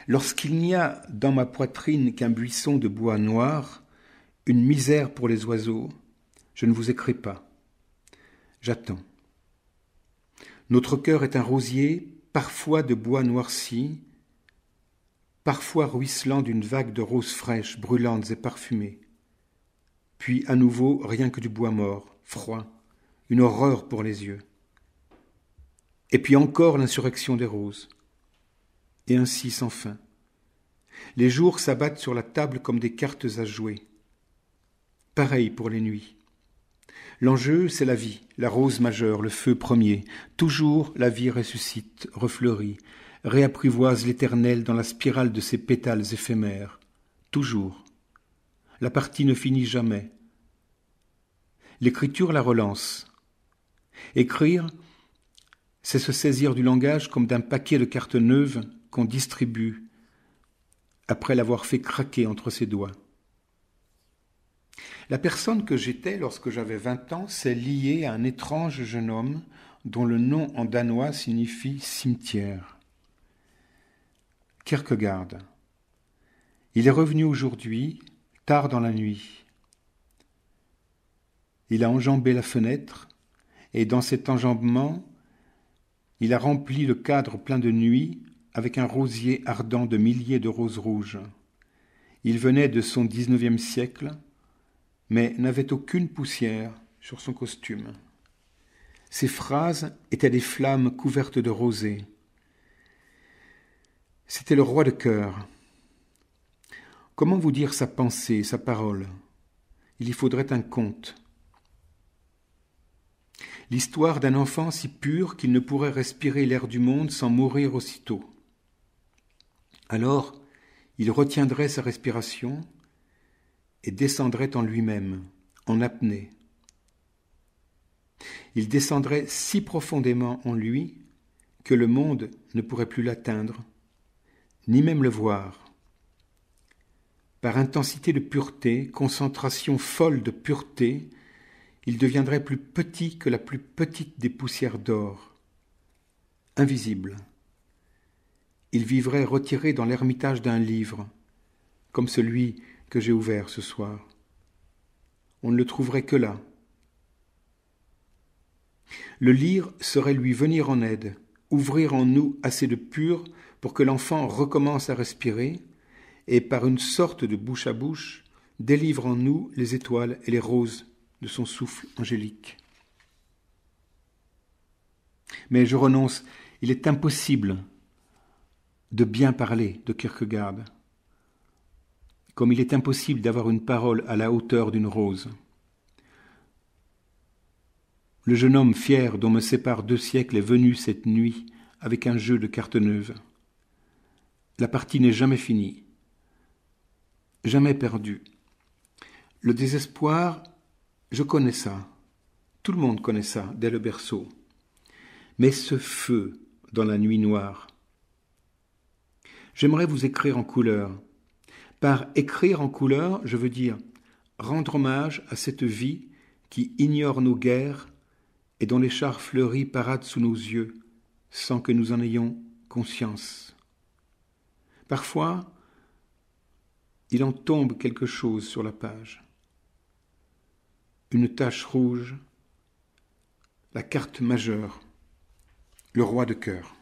Lorsqu'il n'y a dans ma poitrine qu'un buisson de bois noir, une misère pour les oiseaux, je ne vous écris pas. J'attends. Notre cœur est un rosier, parfois de bois noirci, parfois ruisselant d'une vague de roses fraîches, brûlantes et parfumées. Puis à nouveau rien que du bois mort, froid, une horreur pour les yeux. Et puis encore l'insurrection des roses. Et ainsi sans fin. Les jours s'abattent sur la table comme des cartes à jouer. Pareil pour les nuits. L'enjeu, c'est la vie, la rose majeure, le feu premier. Toujours la vie ressuscite, refleurit, réapprivoise l'éternel dans la spirale de ses pétales éphémères. Toujours. La partie ne finit jamais. L'écriture la relance. Écrire, c'est se saisir du langage comme d'un paquet de cartes neuves qu'on distribue après l'avoir fait craquer entre ses doigts. La personne que j'étais lorsque j'avais 20 ans s'est liée à un étrange jeune homme dont le nom en danois signifie cimetière. Kierkegaard. Il est revenu aujourd'hui, tard dans la nuit. Il a enjambé la fenêtre et dans cet enjambement, il a rempli le cadre plein de nuit avec un rosier ardent de milliers de roses rouges. Il venait de son 19e siècle, mais n'avait aucune poussière sur son costume. Ses phrases étaient des flammes couvertes de rosée. C'était le roi de cœur. Comment vous dire sa pensée, sa parole? Il y faudrait un conte. L'histoire d'un enfant si pur qu'il ne pourrait respirer l'air du monde sans mourir aussitôt. Alors, il retiendrait sa respiration et descendrait en lui-même, en apnée. Il descendrait si profondément en lui que le monde ne pourrait plus l'atteindre, ni même le voir. Par intensité de pureté, concentration folle de pureté, il deviendrait plus petit que la plus petite des poussières d'or, invisible. Il vivrait retiré dans l'ermitage d'un livre, comme celui que j'ai ouvert ce soir. On ne le trouverait que là. Le lire serait lui venir en aide, ouvrir en nous assez de pur pour que l'enfant recommence à respirer et, par une sorte de bouche à bouche, délivre en nous les étoiles et les roses de son souffle angélique. Mais je renonce, il est impossible de bien parler de Kierkegaard, comme il est impossible d'avoir une parole à la hauteur d'une rose. Le jeune homme fier dont me séparent 2 siècles est venu cette nuit avec un jeu de cartes neuves. La partie n'est jamais finie, jamais perdue. Le désespoir, je connais ça. Tout le monde connaît ça dès le berceau. Mais ce feu dans la nuit noire. J'aimerais vous écrire en couleur. Par écrire en couleur, je veux dire rendre hommage à cette vie qui ignore nos guerres et dont les chars fleuris paradent sous nos yeux, sans que nous en ayons conscience. Parfois, il en tombe quelque chose sur la page. Une tache rouge, la carte majeure, le roi de cœur.